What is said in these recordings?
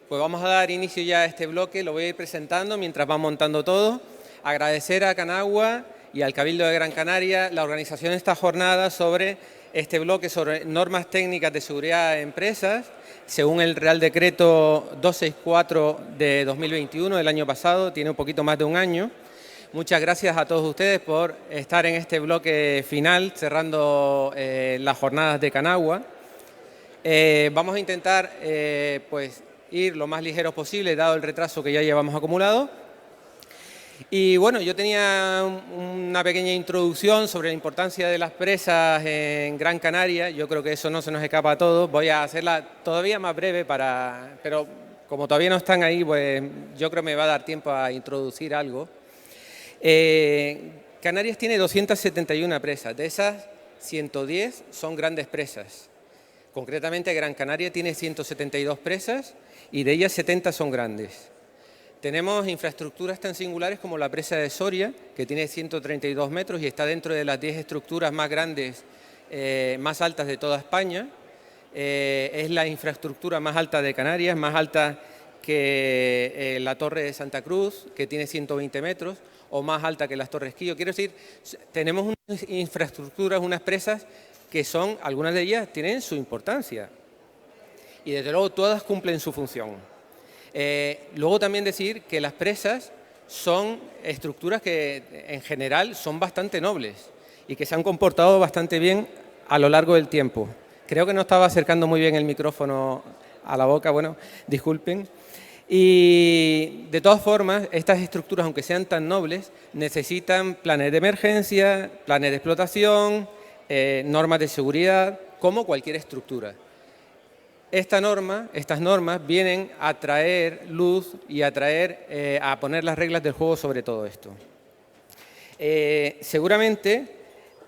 Pues vamos a dar inicio ya a este bloque, lo voy a ir presentando mientras va montando todo. Agradecer a Canagua y al Cabildo de Gran Canaria la organización de esta jornada sobre este bloque sobre normas técnicas de seguridad de empresas, según el Real Decreto 264 de 2021 del año pasado, tiene un poquito más de un año. Muchas gracias a todos ustedes por estar en este bloque final, cerrando las jornadas de Canagua. Vamos a intentar pues ir lo más ligeros posible, dado el retraso que ya llevamos acumulado. Y bueno, yo tenía una pequeña introducción sobre la importancia de las presas en Gran Canaria. Yo creo que eso no se nos escapa a todos. Voy a hacerla todavía más breve, pero como todavía no están ahí, pues yo creo que me va a dar tiempo a introducir algo. Canarias tiene 271 presas, de esas 110 son grandes presas. Concretamente, Gran Canaria tiene 172 presas y de ellas 70 son grandes. Tenemos infraestructuras tan singulares como la presa de Soria, que tiene 132 metros y está dentro de las 10 estructuras más grandes, más altas de toda España. Es la infraestructura más alta de Canarias, más alta que la Torre de Santa Cruz, que tiene 120 metros, o más alta que las Torres Quillo. Quiero decir, tenemos unas infraestructuras, unas presas que son, algunas de ellas tienen su importancia y desde luego todas cumplen su función. Luego también decir que las presas son estructuras que en general son bastante nobles y que se han comportado bastante bien a lo largo del tiempo. Creo que no estaba acercando muy bien el micrófono a la boca, bueno, disculpen. Y de todas formas, estas estructuras, aunque sean tan nobles, necesitan planes de emergencia, planes de explotación, normas de seguridad, como cualquier estructura. Estas normas vienen a traer luz y a poner las reglas del juego sobre todo esto. Seguramente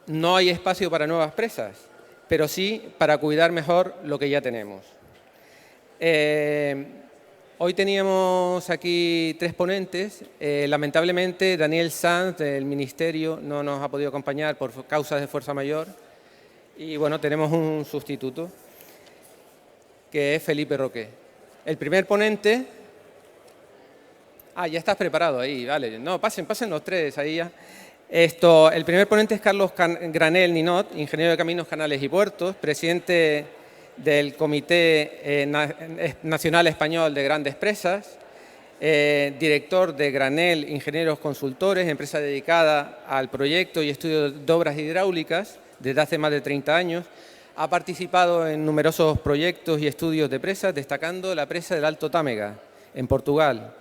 no hay espacio para nuevas presas, pero sí para cuidar mejor lo que ya tenemos. Hoy teníamos aquí 3 ponentes. Lamentablemente, Daniel Sanz, del Ministerio, no nos ha podido acompañar por causas de fuerza mayor. Y bueno, tenemos un sustituto, que es Felipe Roque. El primer ponente... ya estás preparado ahí, vale. No, pasen los 3 ahí ya. El primer ponente es Carlos Granel Ninot, ingeniero de Caminos, Canales y Puertos, presidente del Comité Nacional Español de Grandes Presas, director de Granel Ingenieros Consultores, empresa dedicada al proyecto y estudio de obras hidráulicas desde hace más de 30 años. Ha participado en numerosos proyectos y estudios de presas, destacando la presa del Alto Támega, en Portugal,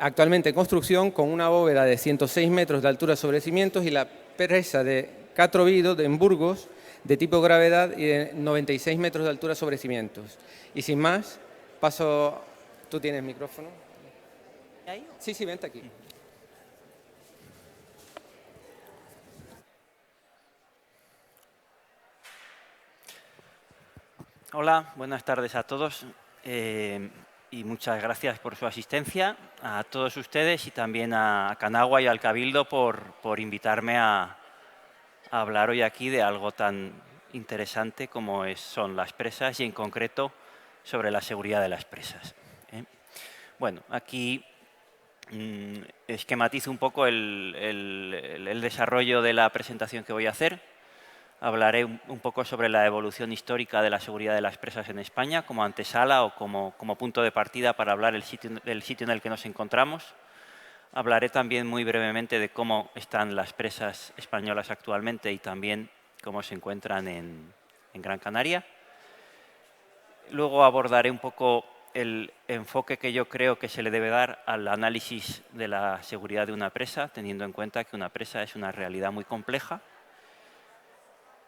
actualmente en construcción con una bóveda de 106 metros de altura sobre cimientos, y la presa de Catrovido, en Burgos, de tipo gravedad y de 96 metros de altura sobre cimientos. Y sin más, paso... ¿Tú tienes micrófono? ¿Ahí? Sí, vente aquí. Hola, buenas tardes a todos y muchas gracias por su asistencia, a todos ustedes y también a Canagua y al Cabildo por invitarme a hablar hoy aquí de algo tan interesante como son las presas y en concreto sobre la seguridad de las presas. Bueno, aquí esquematizo un poco el desarrollo de la presentación que voy a hacer. Hablaré un poco sobre la evolución histórica de la seguridad de las presas en España como antesala o como punto de partida para hablar del sitio en el que nos encontramos. Hablaré también muy brevemente de cómo están las presas españolas actualmente y también cómo se encuentran en Gran Canaria. Luego abordaré un poco el enfoque que yo creo que se le debe dar al análisis de la seguridad de una presa, teniendo en cuenta que una presa es una realidad muy compleja.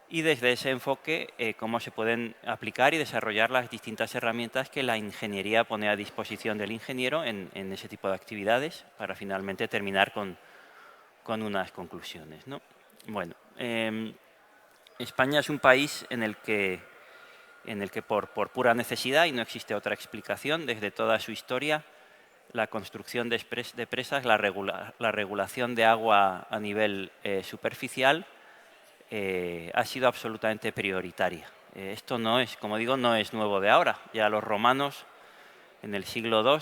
Y desde ese enfoque, cómo se pueden aplicar y desarrollar las distintas herramientas que la ingeniería pone a disposición del ingeniero en ese tipo de actividades para finalmente terminar con unas conclusiones, ¿no? Bueno, España es un país en el que por pura necesidad, y no existe otra explicación, desde toda su historia, la construcción de presas, la regulación de agua a nivel superficial, ha sido absolutamente prioritaria. Esto no es, como digo, no es nuevo de ahora. Ya los romanos en el siglo II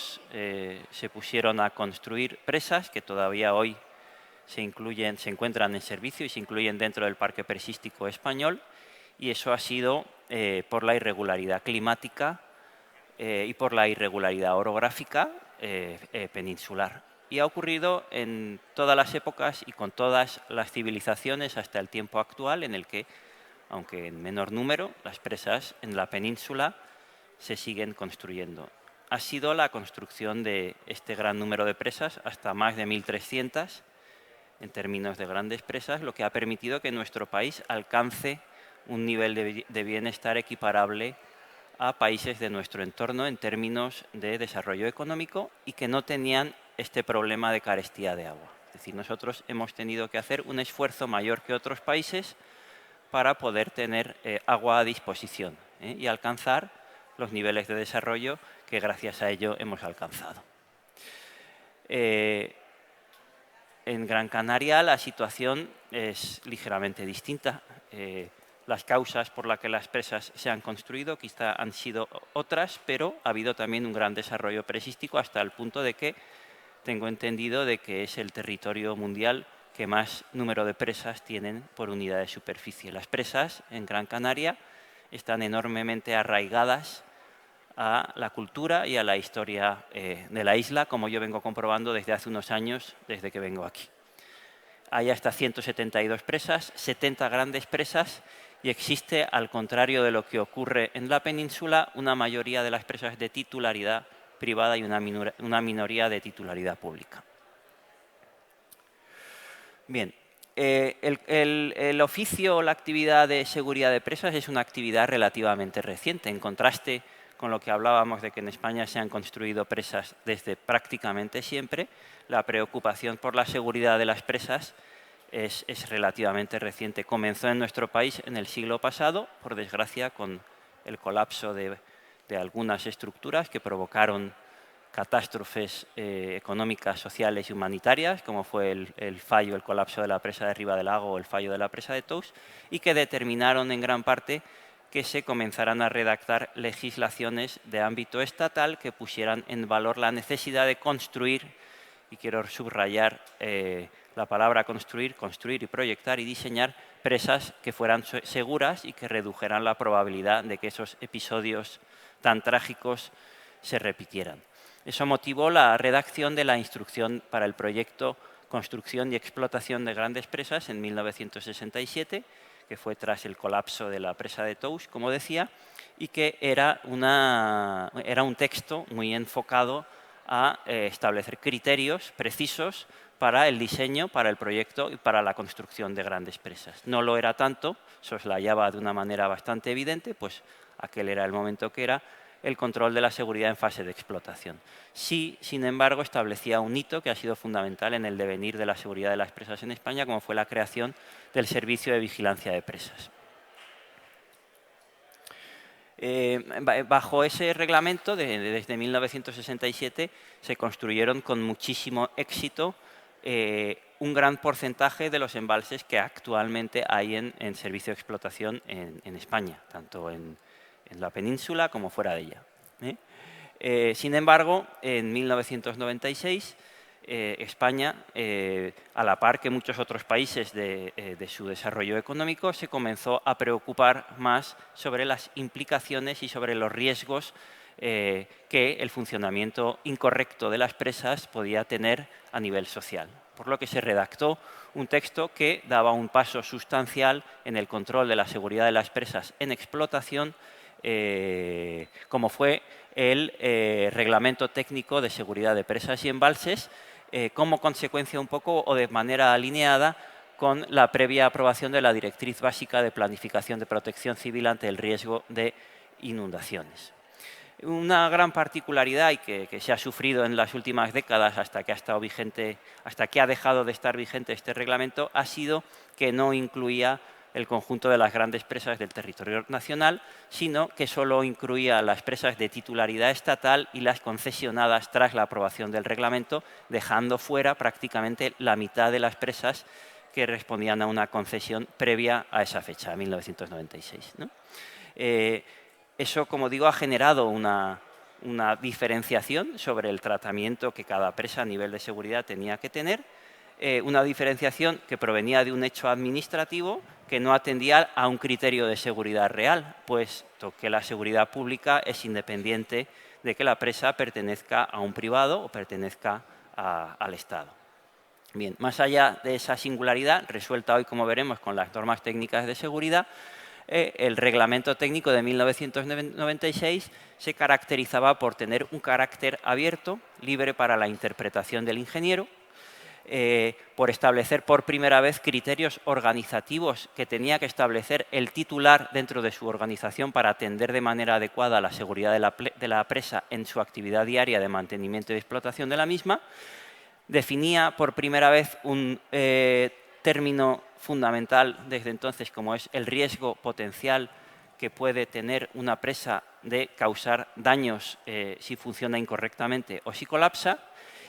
se pusieron a construir presas que todavía hoy se encuentran en servicio y se incluyen dentro del Parque Presístico Español, y eso ha sido por la irregularidad climática y por la irregularidad orográfica peninsular. Y ha ocurrido en todas las épocas y con todas las civilizaciones hasta el tiempo actual, en el que, aunque en menor número, las presas en la península se siguen construyendo. Ha sido la construcción de este gran número de presas, hasta más de 1.300, en términos de grandes presas, lo que ha permitido que nuestro país alcance un nivel de bienestar equiparable a países de nuestro entorno en términos de desarrollo económico y que no tenían este problema de carestía de agua. Es decir, nosotros hemos tenido que hacer un esfuerzo mayor que otros países para poder tener agua a disposición y alcanzar los niveles de desarrollo que gracias a ello hemos alcanzado. En Gran Canaria la situación es ligeramente distinta. Las causas por las que las presas se han construido quizá han sido otras, pero ha habido también un gran desarrollo presístico hasta el punto de que tengo entendido de que es el territorio mundial que más número de presas tienen por unidad de superficie. Las presas en Gran Canaria están enormemente arraigadas a la cultura y a la historia de la isla, como yo vengo comprobando desde hace unos años, desde que vengo aquí. Hay hasta 172 presas, 70 grandes presas, y existe, al contrario de lo que ocurre en la península, una mayoría de las presas de titularidad privada y una minoría de titularidad pública. Bien, el oficio o la actividad de seguridad de presas es una actividad relativamente reciente, en contraste con lo que hablábamos de que en España se han construido presas desde prácticamente siempre. La preocupación por la seguridad de las presas es relativamente reciente. Comenzó en nuestro país en el siglo pasado, por desgracia, con el colapso de algunas estructuras que provocaron catástrofes económicas, sociales y humanitarias, como fue el colapso de la presa de Riva del Lago o el fallo de la presa de Tous, y que determinaron en gran parte que se comenzaran a redactar legislaciones de ámbito estatal que pusieran en valor la necesidad de construir, y quiero subrayar la palabra construir y proyectar y diseñar presas que fueran seguras y que redujeran la probabilidad de que esos episodios tan trágicos se repitieran. Eso motivó la redacción de la instrucción para el proyecto Construcción y Explotación de Grandes Presas en 1967, que fue tras el colapso de la presa de Tous, como decía, y que era un texto muy enfocado a establecer criterios precisos para el diseño, para el proyecto y para la construcción de grandes presas. No lo era tanto, soslayaba de una manera bastante evidente, pues aquel era el momento que era el control de la seguridad en fase de explotación. Sí, sin embargo, establecía un hito que ha sido fundamental en el devenir de la seguridad de las presas en España, como fue la creación del Servicio de Vigilancia de Presas. Bajo ese reglamento, desde 1967, se construyeron con muchísimo éxito un gran porcentaje de los embalses que actualmente hay en servicio de explotación en España, tanto en la península como fuera de ella. Sin embargo, en 1996, España, a la par que muchos otros países de su desarrollo económico, se comenzó a preocupar más sobre las implicaciones y sobre los riesgos que el funcionamiento incorrecto de las presas podía tener a nivel social. Por lo que se redactó un texto que daba un paso sustancial en el control de la seguridad de las presas en explotación, como fue el Reglamento Técnico de Seguridad de Presas y Embalses, como consecuencia un poco o de manera alineada con la previa aprobación de la Directriz Básica de Planificación de Protección Civil ante el riesgo de inundaciones. Una gran particularidad y que se ha sufrido en las últimas décadas hasta que ha estado vigente, hasta que ha dejado de estar vigente este reglamento, ha sido que no incluía el conjunto de las grandes presas del territorio nacional, sino que solo incluía las presas de titularidad estatal y las concesionadas tras la aprobación del reglamento, dejando fuera prácticamente la mitad de las presas que respondían a una concesión previa a esa fecha, 1996. ¿No? Eso, como digo, ha generado una una diferenciación sobre el tratamiento que cada presa a nivel de seguridad tenía que tener, una diferenciación que provenía de un hecho administrativo que no atendía a un criterio de seguridad real, puesto que la seguridad pública es independiente de que la presa pertenezca a un privado o pertenezca al Estado. Bien, más allá de esa singularidad, resuelta hoy, como veremos, con las normas técnicas de seguridad, el reglamento técnico de 1996 se caracterizaba por tener un carácter abierto, libre para la interpretación del ingeniero, por establecer por primera vez criterios organizativos que tenía que establecer el titular dentro de su organización para atender de manera adecuada la seguridad de la presa en su actividad diaria de mantenimiento y explotación de la misma. Definía por primera vez un término fundamental desde entonces, como es el riesgo potencial que puede tener una presa de causar daños si funciona incorrectamente o si colapsa,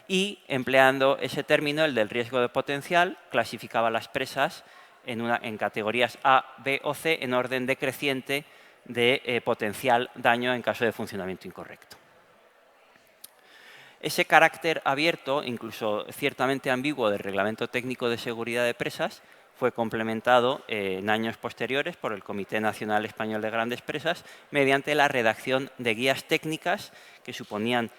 y empleando ese término, el del riesgo de potencial, clasificaba las presas en categorías A, B o C en orden decreciente de potencial daño en caso de funcionamiento incorrecto. Ese carácter abierto, incluso ciertamente ambiguo, del Reglamento Técnico de Seguridad de Presas fue complementado en años posteriores por el Comité Nacional Español de Grandes Presas mediante la redacción de guías técnicas que suponían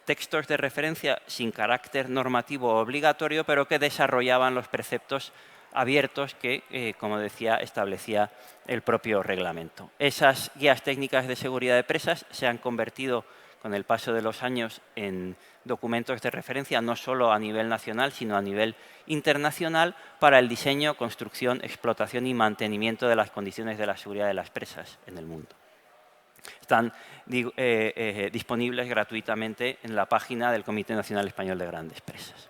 textos de referencia sin carácter normativo obligatorio, pero que desarrollaban los preceptos abiertos que, como decía, establecía el propio reglamento. Esas guías técnicas de seguridad de presas se han convertido con el paso de los años en documentos de referencia no solo a nivel nacional, sino a nivel internacional para el diseño, construcción, explotación y mantenimiento de las condiciones de la seguridad de las presas en el mundo. Están disponibles gratuitamente en la página del Comité Nacional Español de Grandes Presas.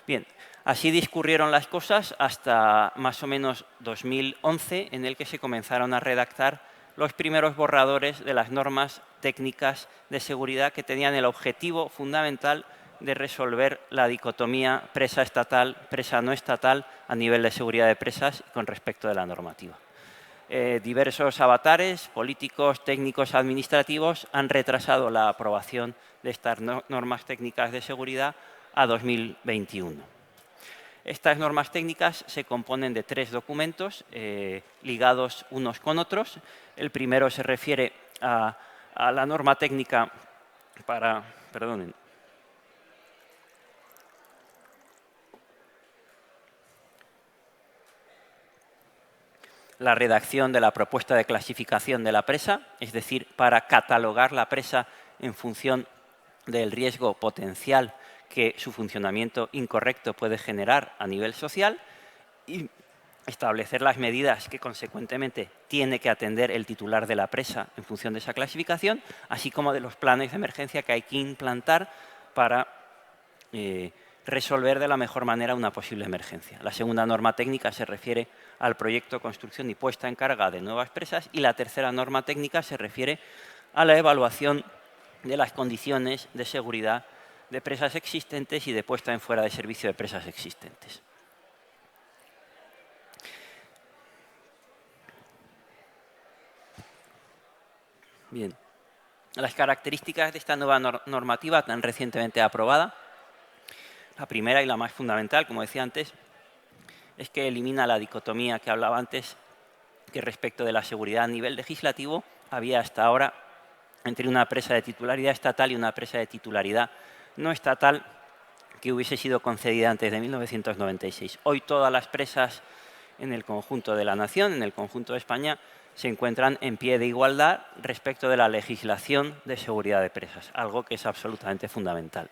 Bien, así discurrieron las cosas hasta más o menos 2011, en el que se comenzaron a redactar los primeros borradores de las normas técnicas de seguridad que tenían el objetivo fundamental de resolver la dicotomía presa estatal, presa no estatal a nivel de seguridad de presas con respecto de la normativa. Diversos avatares políticos, técnicos, administrativos han retrasado la aprobación de estas normas técnicas de seguridad a 2021. Estas normas técnicas se componen de 3 documentos ligados unos con otros. El primero se refiere a la norma técnica para... Perdonen. La redacción de la propuesta de clasificación de la presa, es decir, para catalogar la presa en función del riesgo potencial que su funcionamiento incorrecto puede generar a nivel social y establecer las medidas que consecuentemente tiene que atender el titular de la presa en función de esa clasificación, así como de los planes de emergencia que hay que implantar para resolver de la mejor manera una posible emergencia. La segunda norma técnica se refiere al proyecto, construcción y puesta en carga de nuevas presas, y la tercera norma técnica se refiere a la evaluación de las condiciones de seguridad de presas existentes y de puesta en fuera de servicio de presas existentes. Bien, las características de esta nueva normativa tan recientemente aprobada. La primera y la más fundamental, como decía antes, es que elimina la dicotomía que hablaba antes, que respecto de la seguridad a nivel legislativo había hasta ahora entre una presa de titularidad estatal y una presa de titularidad no estatal que hubiese sido concedida antes de 1996. Hoy todas las presas en el conjunto de la nación, en el conjunto de España, se encuentran en pie de igualdad respecto de la legislación de seguridad de presas, algo que es absolutamente fundamental.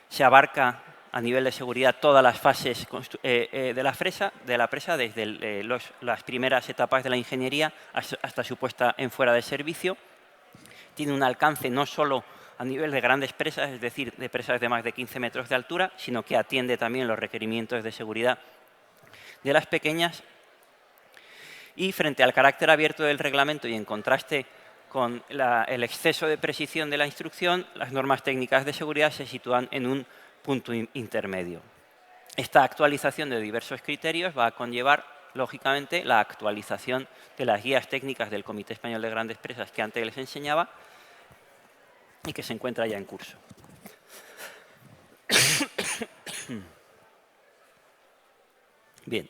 Se abarca a nivel de seguridad todas las fases de la presa, desde las primeras etapas de la ingeniería hasta su puesta en fuera de servicio. Tiene un alcance no solo a nivel de grandes presas, es decir, de presas de más de 15 metros de altura, sino que atiende también los requerimientos de seguridad de las pequeñas. Y frente al carácter abierto del reglamento y en contraste con el exceso de precisión de la instrucción, las normas técnicas de seguridad se sitúan en un punto intermedio. Esta actualización de diversos criterios va a conllevar lógicamente, la actualización de las guías técnicas del Comité Español de Grandes Presas que antes les enseñaba y que se encuentra ya en curso. Bien.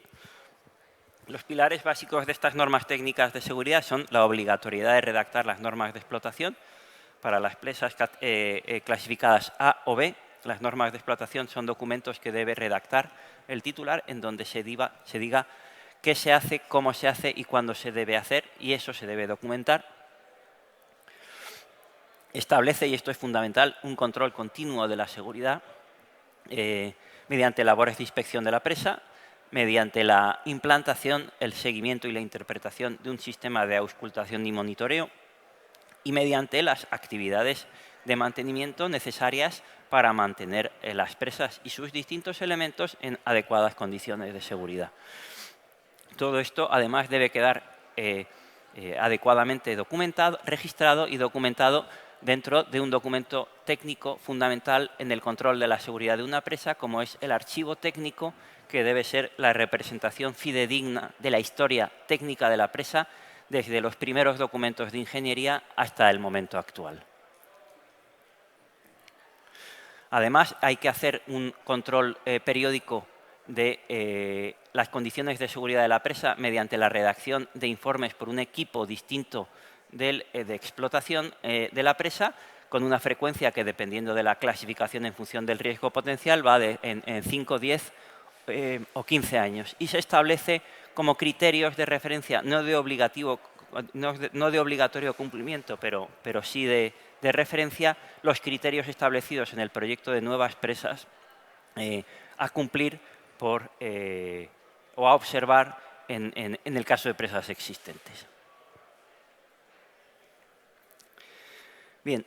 Los pilares básicos de estas normas técnicas de seguridad son la obligatoriedad de redactar las normas de explotación para las presas clasificadas A o B. Las normas de explotación son documentos que debe redactar el titular en donde se diga qué se hace, cómo se hace y cuándo se debe hacer, y eso se debe documentar. Establece, y esto es fundamental, un control continuo de la seguridad mediante labores de inspección de la presa, mediante la implantación, el seguimiento y la interpretación de un sistema de auscultación y monitoreo y mediante las actividades de mantenimiento necesarias para mantener las presas y sus distintos elementos en adecuadas condiciones de seguridad. Todo esto, además, debe quedar adecuadamente documentado, registrado y documentado dentro de un documento técnico fundamental en el control de la seguridad de una presa, como es el archivo técnico, que debe ser la representación fidedigna de la historia técnica de la presa desde los primeros documentos de ingeniería hasta el momento actual. Además, hay que hacer un control periódico de las condiciones de seguridad de la presa mediante la redacción de informes por un equipo distinto de explotación de la presa, con una frecuencia que, dependiendo de la clasificación en función del riesgo potencial, va en 5, 10 o 15 años. Y se establece como criterios de referencia, no de obligatorio cumplimiento, pero sí de referencia, los criterios establecidos en el proyecto de nuevas presas a cumplir o a observar en el caso de presas existentes. Bien,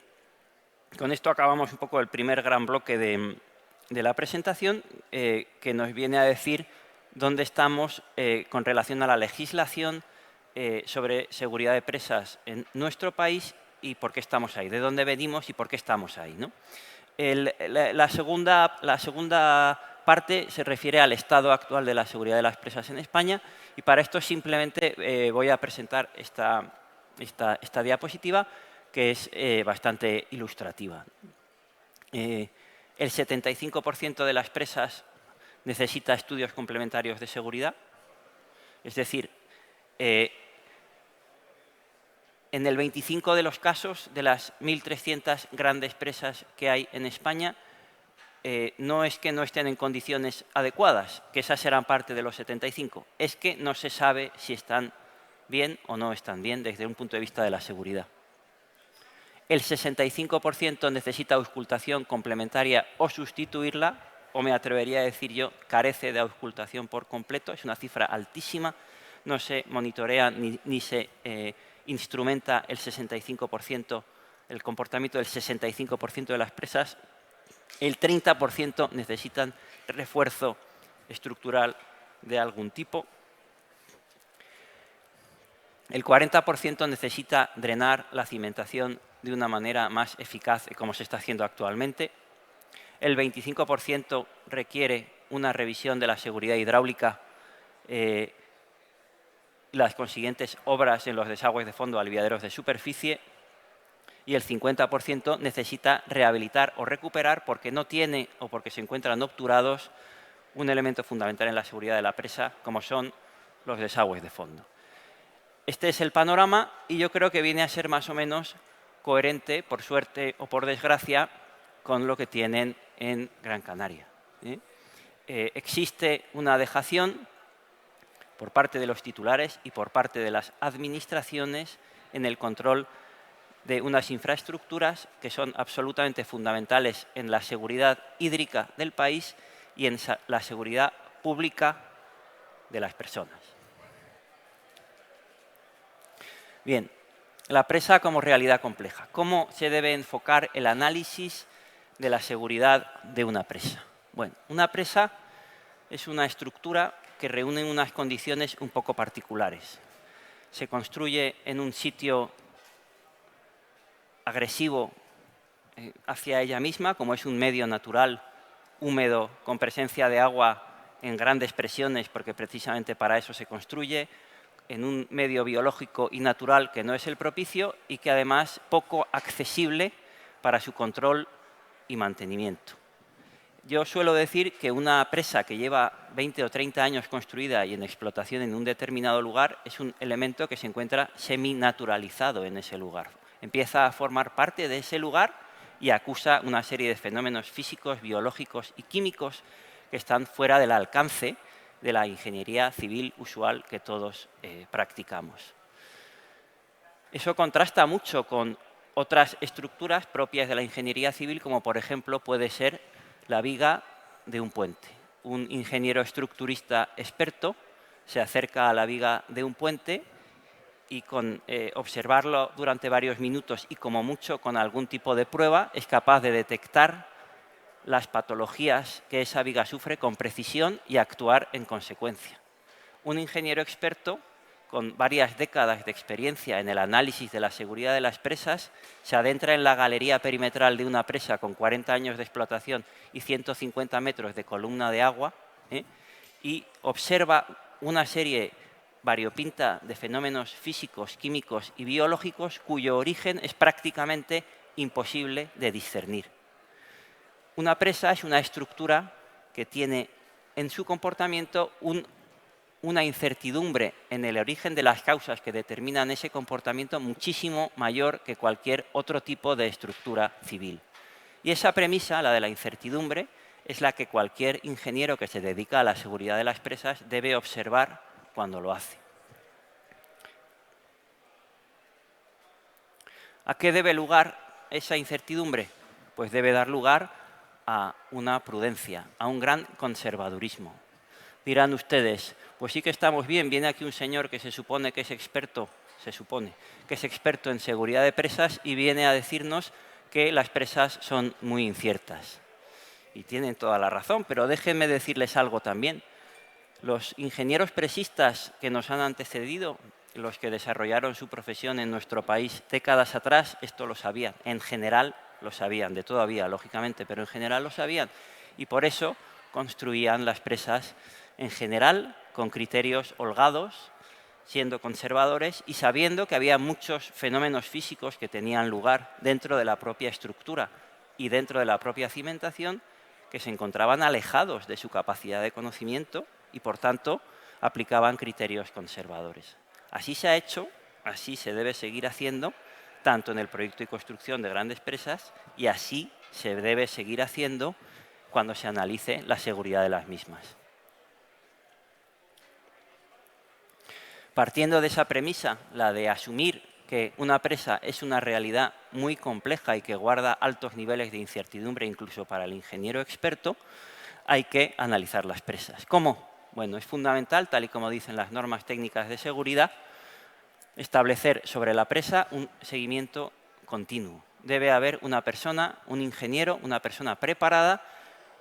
con esto acabamos un poco el primer gran bloque de la presentación, que nos viene a decir dónde estamos con relación a la legislación sobre seguridad de presas en nuestro país y por qué estamos ahí, de dónde venimos y por qué estamos ahí, ¿no? La segunda parte se refiere al estado actual de la seguridad de las presas en España, y para esto simplemente voy a presentar esta diapositiva, que es bastante ilustrativa. El 75% de las presas necesita estudios complementarios de seguridad, es decir, en el 25 de los casos de las 1.300 grandes presas que hay en España, no es que no estén en condiciones adecuadas, que esas serán parte de los 75, es que no se sabe si están bien o no están bien desde un punto de vista de la seguridad. El 65% necesita auscultación complementaria o sustituirla, o me atrevería a decir yo, carece de auscultación por completo. Es una cifra altísima, no se monitorea ni se instrumenta el 65%, el comportamiento del 65% de las presas. El 30% necesitan refuerzo estructural de algún tipo. El 40% necesita drenar la cimentación de una manera más eficaz, como se está haciendo actualmente. El 25% requiere una revisión de la seguridad hidráulica, las consiguientes obras en los desagües de fondo, aliviaderos de superficie. Y el 50% necesita rehabilitar o recuperar porque no tiene o porque se encuentran obturados un elemento fundamental en la seguridad de la presa, como son los desagües de fondo. Este es el panorama y yo creo que viene a ser más o menos coherente, por suerte o por desgracia, con lo que tienen en Gran Canaria. Existe una dejación por parte de los titulares y por parte de las administraciones en el control de unas infraestructuras que son absolutamente fundamentales en la seguridad hídrica del país y en la seguridad pública de las personas. Bien, la presa como realidad compleja. ¿Cómo se debe enfocar el análisis de la seguridad de una presa? Bueno, una presa es una estructura que reúne unas condiciones un poco particulares. Se construye en un sitio agresivo hacia ella misma, como es un medio natural, húmedo, con presencia de agua en grandes presiones, porque precisamente para eso se construye, en un medio biológico y natural que no es el propicio y que además poco accesible para su control y mantenimiento. Yo suelo decir que una presa que lleva 20 o 30 años construida y en explotación en un determinado lugar es un elemento que se encuentra semi-naturalizado en ese lugar. Empieza a formar parte de ese lugar y acusa una serie de fenómenos físicos, biológicos y químicos que están fuera del alcance de la ingeniería civil usual que todos practicamos. Eso contrasta mucho con otras estructuras propias de la ingeniería civil, como por ejemplo puede ser la viga de un puente. Un ingeniero estructurista experto se acerca a la viga de un puente y con observarlo durante varios minutos y como mucho con algún tipo de prueba es capaz de detectar las patologías que esa viga sufre con precisión y actuar en consecuencia. Un ingeniero experto con varias décadas de experiencia en el análisis de la seguridad de las presas se adentra en la galería perimetral de una presa con 40 años de explotación y 150 metros de columna de agua y observa una serie variopinta de fenómenos físicos, químicos y biológicos cuyo origen es prácticamente imposible de discernir. Una presa es una estructura que tiene en su comportamiento una incertidumbre en el origen de las causas que determinan ese comportamiento muchísimo mayor que cualquier otro tipo de estructura civil. Y esa premisa, la de la incertidumbre, es la que cualquier ingeniero que se dedica a la seguridad de las presas debe observar cuando lo hace. ¿A qué debe lugar esa incertidumbre? Pues debe dar lugar a una prudencia, a un gran conservadurismo. Dirán ustedes, pues sí que estamos bien, viene aquí un señor que se supone que es experto en seguridad de presas y viene a decirnos que las presas son muy inciertas. Y tienen toda la razón, pero déjenme decirles algo también. Los ingenieros presistas que nos han antecedido, los que desarrollaron su profesión en nuestro país décadas atrás, esto lo sabían, en general lo sabían, de todavía, lógicamente, pero en general lo sabían. Y por eso construían las presas en general con criterios holgados, siendo conservadores y sabiendo que había muchos fenómenos físicos que tenían lugar dentro de la propia estructura y dentro de la propia cimentación que se encontraban alejados de su capacidad de conocimiento y, por tanto, aplicaban criterios conservadores. Así se ha hecho, así se debe seguir haciendo, tanto en el proyecto y construcción de grandes presas, y así se debe seguir haciendo cuando se analice la seguridad de las mismas. Partiendo de esa premisa, la de asumir que una presa es una realidad muy compleja y que guarda altos niveles de incertidumbre incluso para el ingeniero experto, hay que analizar las presas. ¿Cómo? Bueno, es fundamental, tal y como dicen las normas técnicas de seguridad, establecer sobre la presa un seguimiento continuo. Debe haber una persona, un ingeniero, una persona preparada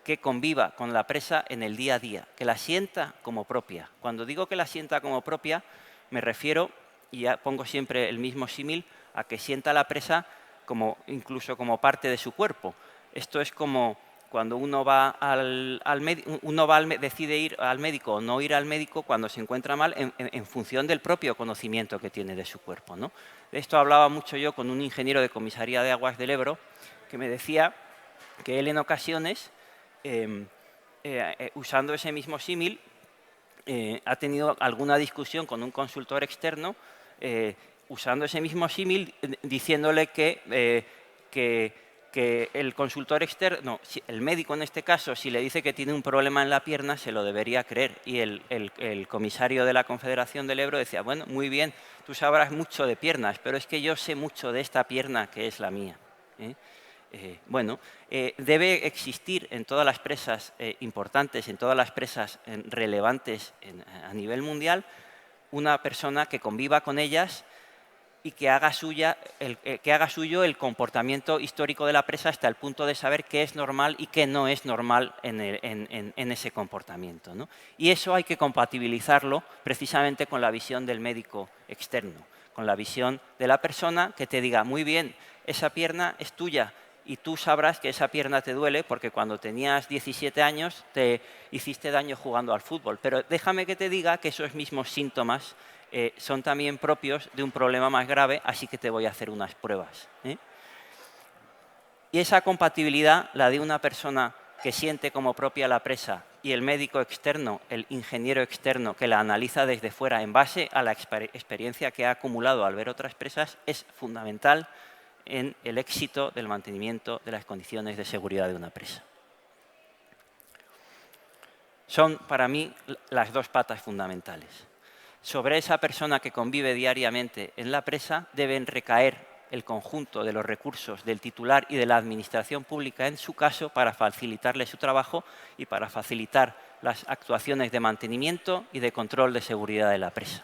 que conviva con la presa en el día a día, que la sienta como propia. Cuando digo que la sienta como propia, me refiero, y ya pongo siempre el mismo símil, a que sienta la presa incluso como parte de su cuerpo. Esto es como cuando uno decide ir al médico o no ir al médico cuando se encuentra mal en función del propio conocimiento que tiene de su cuerpo, ¿no? De esto hablaba mucho yo con un ingeniero de Comisaría de Aguas del Ebro que me decía que él en ocasiones, usando ese mismo símil, ha tenido alguna discusión con un consultor externo usando ese mismo símil, diciéndole que el consultor externo, el médico en este caso, si le dice que tiene un problema en la pierna, se lo debería creer. Y el comisario de la Confederación del Ebro decía, bueno, muy bien, tú sabrás mucho de piernas, pero es que yo sé mucho de esta pierna que es la mía. Debe existir en todas las presas importantes, en todas las presas relevantes a nivel mundial, una persona que conviva con ellas y que haga suyo el comportamiento histórico de la presa hasta el punto de saber qué es normal y qué no es normal en ese comportamiento, ¿no? Y eso hay que compatibilizarlo precisamente con la visión del médico externo, con la visión de la persona que te diga, muy bien, esa pierna es tuya y tú sabrás que esa pierna te duele porque cuando tenías 17 años te hiciste daño jugando al fútbol. Pero déjame que te diga que esos mismos síntomas son también propios de un problema más grave, así que te voy a hacer unas pruebas. Y esa compatibilidad, la de una persona que siente como propia la presa y el médico externo, el ingeniero externo que la analiza desde fuera en base a la experiencia que ha acumulado al ver otras presas, es fundamental en el éxito del mantenimiento de las condiciones de seguridad de una presa. Son, para mí, las dos patas fundamentales. Sobre esa persona que convive diariamente en la presa deben recaer el conjunto de los recursos del titular y de la administración pública, en su caso, para facilitarle su trabajo y para facilitar las actuaciones de mantenimiento y de control de seguridad de la presa.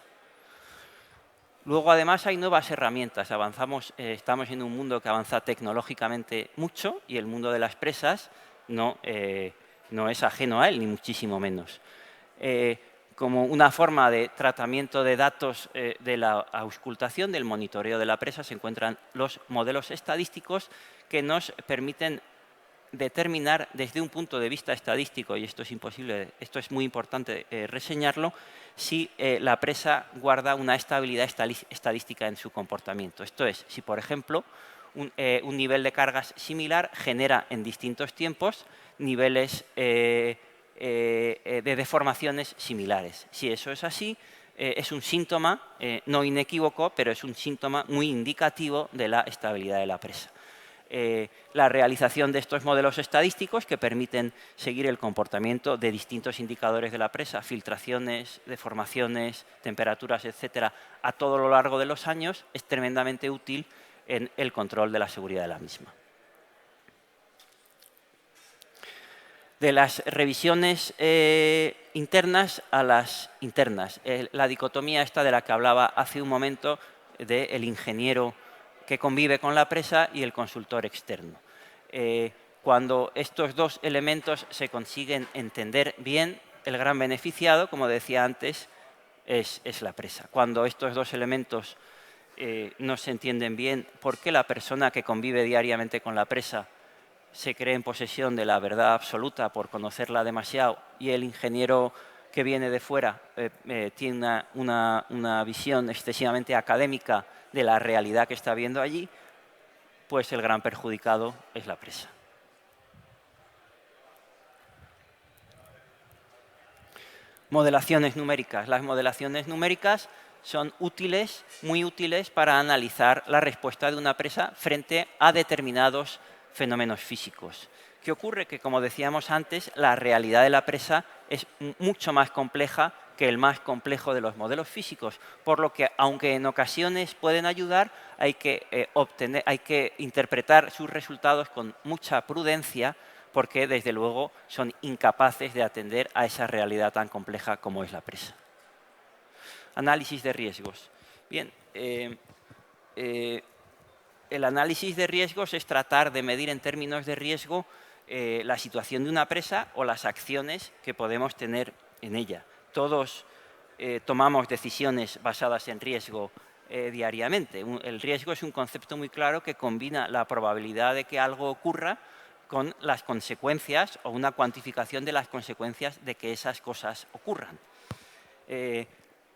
Luego, además, hay nuevas herramientas. Estamos en un mundo que avanza tecnológicamente mucho y el mundo de las presas no es ajeno a él, ni muchísimo menos. Como una forma de tratamiento de datos de la auscultación, del monitoreo de la presa, se encuentran los modelos estadísticos que nos permiten determinar desde un punto de vista estadístico, y esto es muy importante reseñarlo, si la presa guarda una estabilidad estadística en su comportamiento. Esto es, si por ejemplo un nivel de cargas similar genera en distintos tiempos niveles de deformaciones similares. Si eso es así, es un síntoma no inequívoco, pero es un síntoma muy indicativo de la estabilidad de la presa. La realización de estos modelos estadísticos que permiten seguir el comportamiento de distintos indicadores de la presa, filtraciones, deformaciones, temperaturas, etcétera, a todo lo largo de los años, es tremendamente útil en el control de la seguridad de la misma. De las revisiones internas a las internas. La dicotomía esta de la que hablaba hace un momento del ingeniero que convive con la presa y el consultor externo. Cuando estos dos elementos se consiguen entender bien, el gran beneficiado, como decía antes, es la presa. Cuando estos dos elementos no se entienden bien, ¿por qué la persona que convive diariamente con la presa se cree en posesión de la verdad absoluta por conocerla demasiado y el ingeniero que viene de fuera tiene una visión excesivamente académica de la realidad que está viendo allí? Pues el gran perjudicado es la presa. Modelaciones numéricas. Las modelaciones numéricas son útiles, muy útiles para analizar la respuesta de una presa frente a determinados fenómenos físicos. ¿Qué ocurre? Que, como decíamos antes, la realidad de la presa es mucho más compleja que el más complejo de los modelos físicos, por lo que, aunque en ocasiones pueden ayudar, hay que interpretar sus resultados con mucha prudencia, porque, desde luego, son incapaces de atender a esa realidad tan compleja como es la presa. Análisis de riesgos. Bien, el análisis de riesgos es tratar de medir en términos de riesgo la situación de una presa o las acciones que podemos tener en ella. Todos tomamos decisiones basadas en riesgo diariamente. El riesgo es un concepto muy claro que combina la probabilidad de que algo ocurra con las consecuencias o una cuantificación de las consecuencias de que esas cosas ocurran.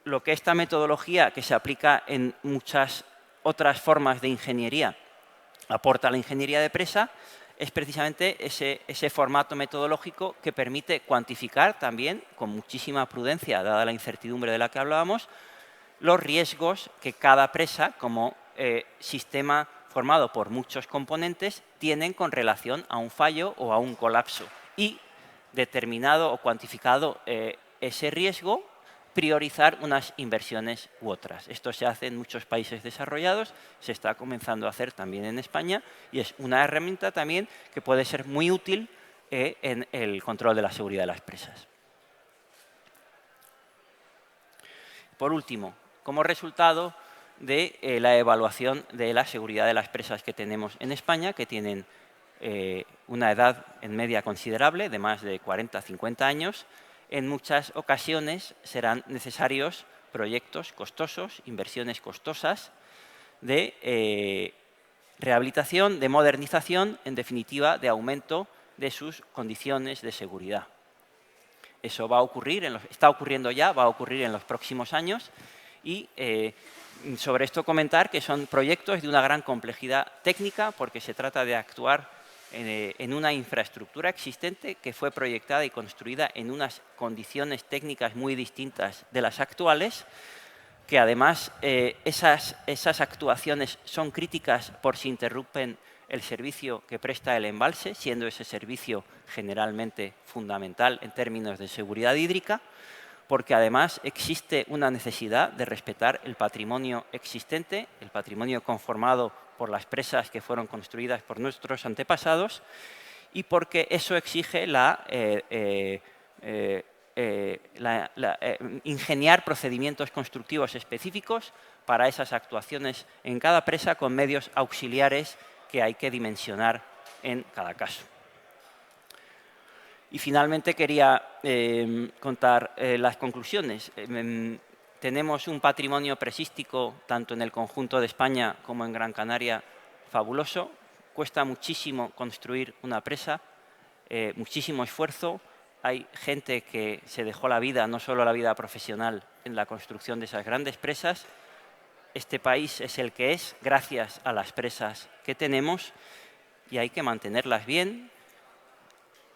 Lo que esta metodología, que se aplica en muchas otras formas de ingeniería, aporta a la ingeniería de presa, es precisamente ese formato metodológico que permite cuantificar también, con muchísima prudencia, dada la incertidumbre de la que hablábamos, los riesgos que cada presa, como sistema formado por muchos componentes, tienen con relación a un fallo o a un colapso. Y, determinado o cuantificado ese riesgo, priorizar unas inversiones u otras. Esto se hace en muchos países desarrollados, se está comenzando a hacer también en España y es una herramienta también que puede ser muy útil en el control de la seguridad de las presas. Por último, como resultado de la evaluación de la seguridad de las presas que tenemos en España, que tienen una edad en media considerable, de más de 40-50 años, en muchas ocasiones serán necesarios proyectos costosos, inversiones costosas de rehabilitación, de modernización, en definitiva, de aumento de sus condiciones de seguridad. Eso va a ocurrir, está ocurriendo ya, va a ocurrir en los próximos años y sobre esto comentar que son proyectos de una gran complejidad técnica porque se trata de actuar en una infraestructura existente que fue proyectada y construida en unas condiciones técnicas muy distintas de las actuales, que además esas actuaciones son críticas por si interrumpen el servicio que presta el embalse, siendo ese servicio generalmente fundamental en términos de seguridad hídrica, porque además existe una necesidad de respetar el patrimonio existente, el patrimonio conformado por las presas que fueron construidas por nuestros antepasados, y porque eso exige ingeniar procedimientos constructivos específicos para esas actuaciones en cada presa con medios auxiliares que hay que dimensionar en cada caso. Y finalmente quería contar las conclusiones. Tenemos un patrimonio presístico tanto en el conjunto de España como en Gran Canaria fabuloso. Cuesta muchísimo construir una presa, muchísimo esfuerzo. Hay gente que se dejó la vida, no solo la vida profesional, en la construcción de esas grandes presas. Este país es el que es gracias a las presas que tenemos y hay que mantenerlas bien.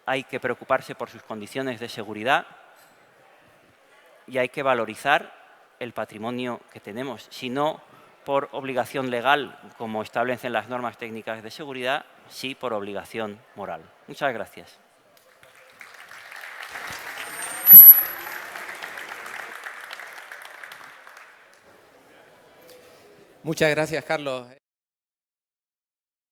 Hay que preocuparse por sus condiciones de seguridad y hay que valorizar el patrimonio que tenemos, si no por obligación legal, como establecen las normas técnicas de seguridad, sí por obligación moral. Muchas gracias. Muchas gracias, Carlos.